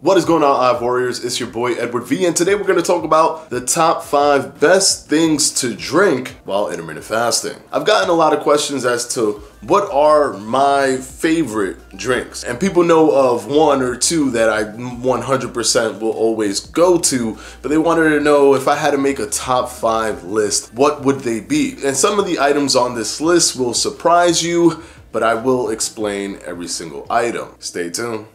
What is going on, Hive Warriors? It's your boy Edward V, and today we're going to talk about the top 5 best things to drink while intermittent fasting. I've gotten a lot of questions as to what are my favorite drinks, and people know of one or two that I 100% will always go to, but they wanted to know if I had to make a top 5 list, what would they be? And some of the items on this list will surprise you, but I will explain every single item. Stay tuned.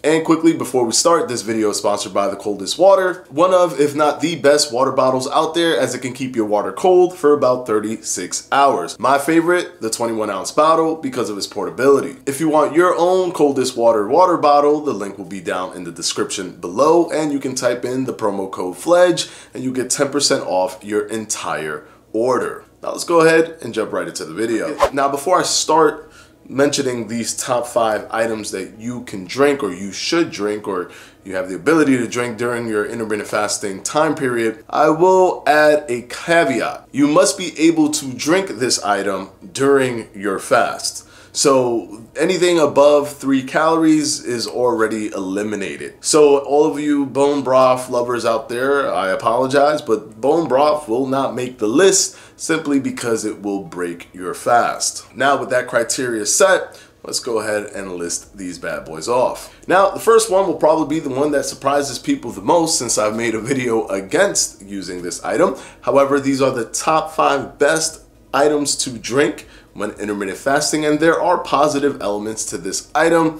And quickly, before we start, this video is sponsored by the coldest water, one of, if not the best water bottles out there, as it can keep your water cold for about 36 hours. My favorite, the 21-ounce bottle, because of its portability. If you want your own coldest water bottle, the link will be down in the description below, and you can type in the promo code Fledge and you get 10% off your entire order. Now let's go ahead and jump right into the video. Now before I start mentioning these top 5 items that you can drink, or you should drink, or you have the ability to drink during your intermittent fasting time period, I will add a caveat. You must be able to drink this item during your fast. So anything above 3 calories is already eliminated. So all of you bone broth lovers out there, I apologize, but bone broth will not make the list simply because it will break your fast. Now with that criteria set, let's go ahead and list these bad boys off. Now, the first one will probably be the one that surprises people the most, since I've made a video against using this item. However, these are the top 5 best items to drink when intermittent fasting, and there are positive elements to this item,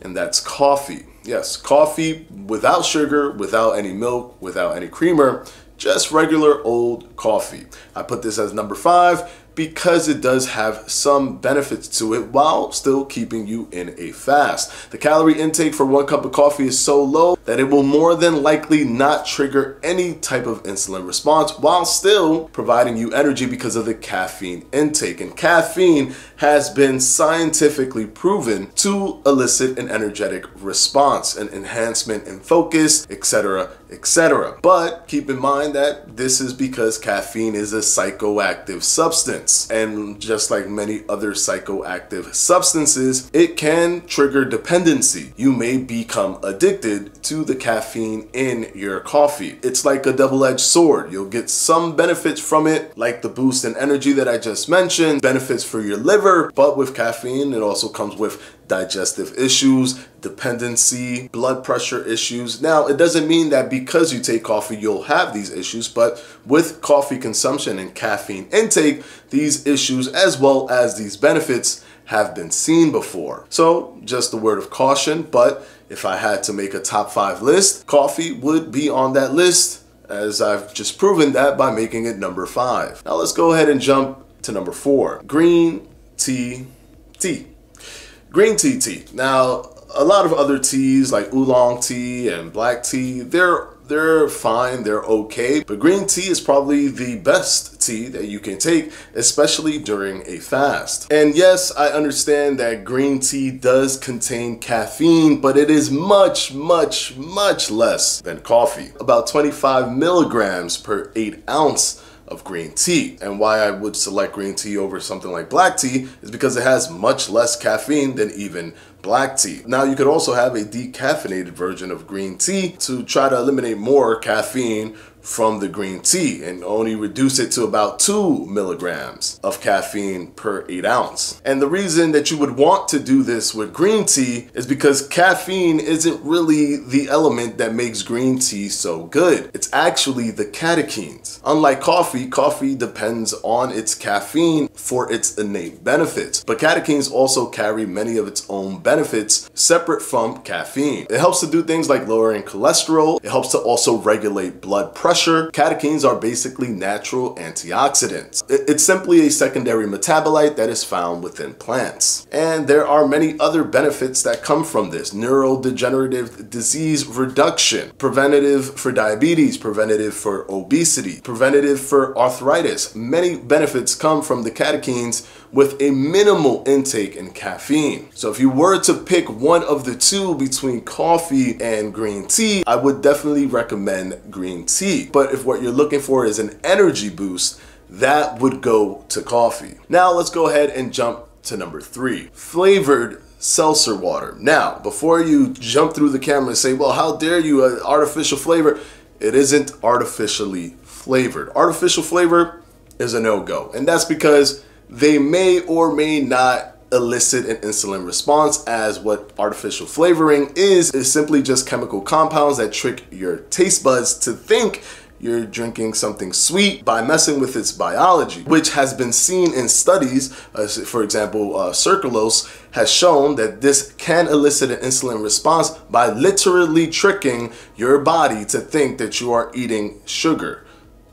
and that's coffee. Yes, coffee without sugar, without any milk, without any creamer, just regular old coffee. I put this as number 5 because it does have some benefits to it while still keeping you in a fast. The calorie intake for 1 cup of coffee is so low that it will more than likely not trigger any type of insulin response while still providing you energy because of the caffeine intake. And caffeine has been scientifically proven to elicit an energetic response, an enhancement in focus, etc., etc. But keep in mind that this is because caffeine is a psychoactive substance. And just like many other psychoactive substances, it can trigger dependency. You may become addicted to the caffeine in your coffee. It's like a double-edged sword. You'll get some benefits from it, like the boost in energy that I just mentioned, benefits for your liver, but with caffeine, it also comes with digestive issues, dependency, blood pressure issues. Now, it doesn't mean that because you take coffee, you'll have these issues, but with coffee consumption and caffeine intake, these issues as well as these benefits have been seen before. So just a word of caution, but if I had to make a top 5 list, coffee would be on that list, as I've just proven that by making it number 5. Now let's go ahead and jump to number 4, green tea tea. Green tea. Now, a lot of other teas like oolong tea and black tea, they're fine, they're okay, but green tea is probably the best tea that you can take, especially during a fast. And yes, I understand that green tea does contain caffeine, but it is much less than coffee. About 25 milligrams per 8 ounce of green tea. And why I would select green tea over something like black tea is because it has much less caffeine than even black tea. Now, you could also have a decaffeinated version of green tea to try to eliminate more caffeine from the green tea and only reduce it to about 2 milligrams of caffeine per 8 ounce. And the reason that you would want to do this with green tea is because caffeine isn't really the element that makes green tea so good. It's actually the catechins. Unlike coffee, coffee depends on its caffeine for its innate benefits, but catechins also carry many of its own benefits separate from caffeine. It helps to do things like lowering cholesterol. It helps to also regulate blood pressure. Catechins are basically natural antioxidants. It's simply a secondary metabolite that is found within plants. And there are many other benefits that come from this. Neurodegenerative disease reduction, preventative for diabetes, preventative for obesity, preventative for arthritis. Many benefits come from the catechins with a minimal intake in caffeine. So if you were were to pick one of the two between coffee and green tea, I would definitely recommend green tea. But if what you're looking for is an energy boost, that would go to coffee. Now let's go ahead and jump to number 3, flavored seltzer water. Now, before you jump through the camera and say, well, how dare you, artificial flavor? It isn't artificially flavored. Artificial flavor is a no-go, and that's because they may or may not elicit an insulin response, as what artificial flavoring is simply just chemical compounds that trick your taste buds to think you're drinking something sweet by messing with its biology, which has been seen in studies. For example, sucralose has shown that this can elicit an insulin response by literally tricking your body to think that you are eating sugar.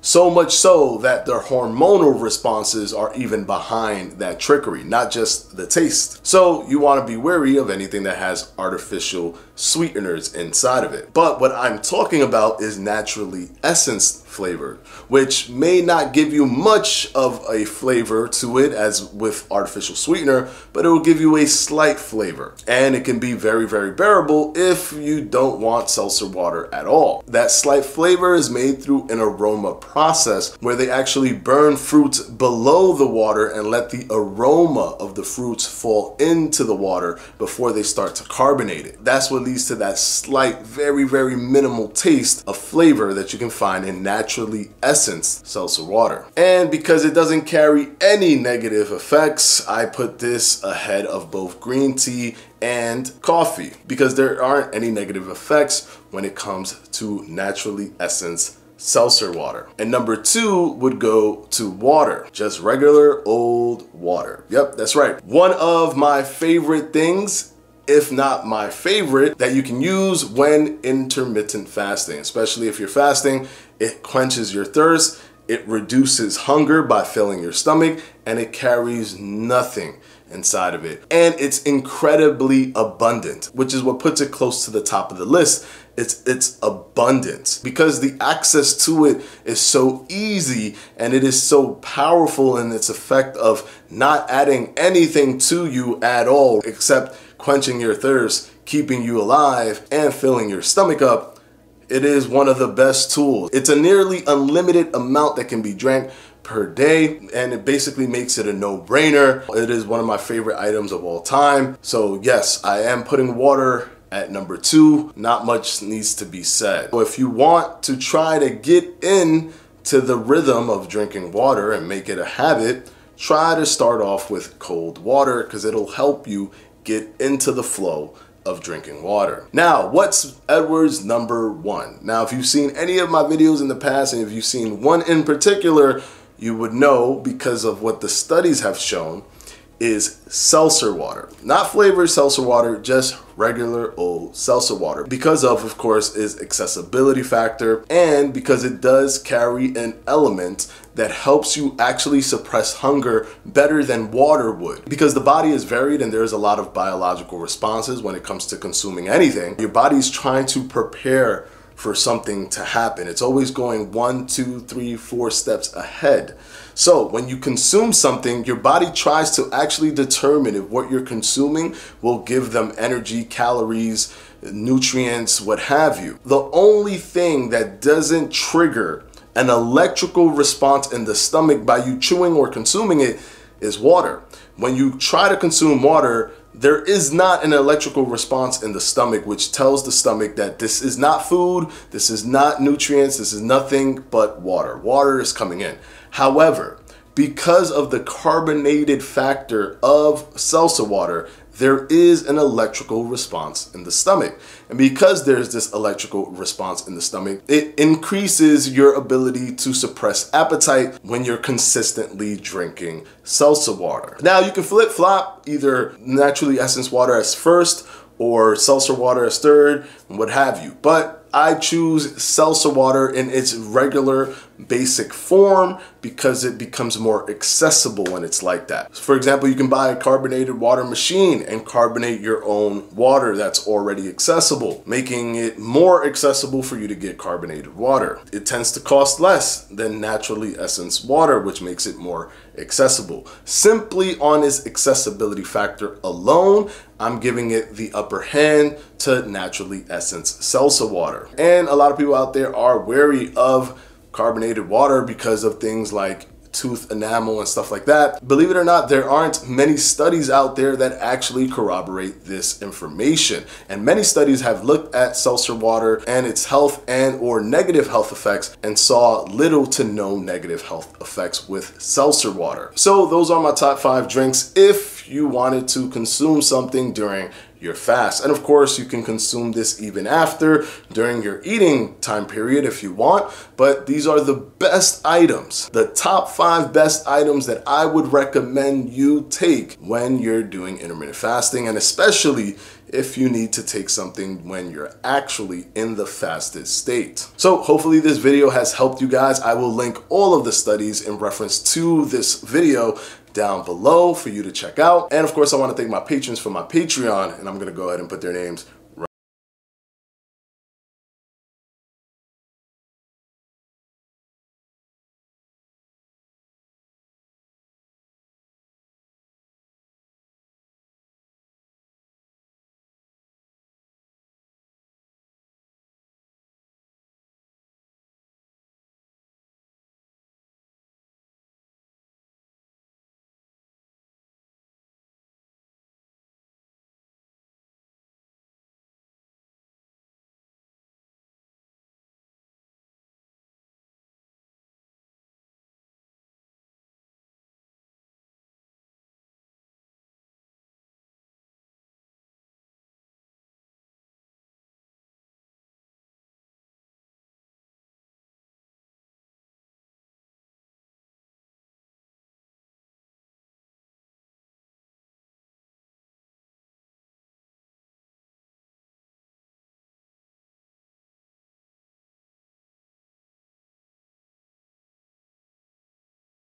So much so that their hormonal responses are even behind that trickery, not just the taste. So you want to be wary of anything that has artificial sweeteners inside of it. But what I'm talking about is naturally essenced flavored, which may not give you much of a flavor to it as with artificial sweetener, but it will give you a slight flavor. And it can be very, very bearable if you don't want seltzer water at all. That slight flavor is made through an aroma process where they actually burn fruits below the water and let the aroma of the fruits fall into the water before they start to carbonate it. That's what leads to that slight, very, very minimal taste of flavor that you can find in naturally essenced seltzer water. And because it doesn't carry any negative effects, I put this ahead of both green tea and coffee, because there aren't any negative effects when it comes to naturally essenced seltzer water. And number 2 would go to water, just regular old water. Yep, that's right. One of my favorite things, if not my favorite, that you can use when intermittent fasting, especially if you're fasting. It quenches your thirst, it reduces hunger by filling your stomach, and it carries nothing inside of it. And it's incredibly abundant, which is what puts it close to the top of the list. It's abundance, because the access to it is so easy and it is so powerful in its effect of not adding anything to you at all except quenching your thirst, keeping you alive, and filling your stomach up. It is one of the best tools. It's a nearly unlimited amount that can be drank per day, and it basically makes it a no-brainer. It is one of my favorite items of all time. So yes, I am putting water at number 2. Not much needs to be said. So if you want to try to get into the rhythm of drinking water and make it a habit, try to start off with cold water, because it'll help you get into the flow of drinking water. Now, what's Edward's number 1? Now, if you've seen any of my videos in the past, and if you've seen one in particular, you would know, because of what the studies have shown, is seltzer water. Not flavored seltzer water, just regular old seltzer water. Because of course, its accessibility factor, and because it does carry an element that helps you actually suppress hunger better than water would. Because the body is varied and there's a lot of biological responses when it comes to consuming anything. Your body's trying to prepare for something to happen. It's always going 1, 2, 3, 4 steps ahead. So when you consume something, your body tries to actually determine if what you're consuming will give them energy, calories, nutrients, what have you. The only thing that doesn't trigger an electrical response in the stomach by you chewing or consuming it is water. When you try to consume water, there is not an electrical response in the stomach, which tells the stomach that this is not food, this is not nutrients, this is nothing but water. Water is coming in. However, because of the carbonated factor of seltzer water, there is an electrical response in the stomach. And because there's this electrical response in the stomach, it increases your ability to suppress appetite when you're consistently drinking seltzer water. Now you can flip-flop either naturally essenced water as first or seltzer water as third, and what have you. But I choose seltzer water in its regular basic form because it becomes more accessible when it's like that. For example, you can buy a carbonated water machine and carbonate your own water that's already accessible, making it more accessible for you to get carbonated water. It tends to cost less than naturally essenced water, which makes it more accessible. Simply on its accessibility factor alone, I'm giving it the upper hand to naturally essence seltzer water. And a lot of people out there are wary of carbonated water because of things like tooth enamel and stuff like that. Believe it or not, there aren't many studies out there that actually corroborate this information. And many studies have looked at seltzer water and its health and or negative health effects and saw little to no negative health effects with seltzer water. So those are my top 5 drinks if you wanted to consume something during your fast. And of course, you can consume this even after, during your eating time period if you want, but these are the best items, the top 5 best items that I would recommend you take when you're doing intermittent fasting, and especially if you need to take something when you're actually in the fasted state. So hopefully this video has helped you guys. I will link all of the studies in reference to this video down below for you to check out. And of course, I want to thank my patrons for my Patreon, and I'm going to go ahead and put their names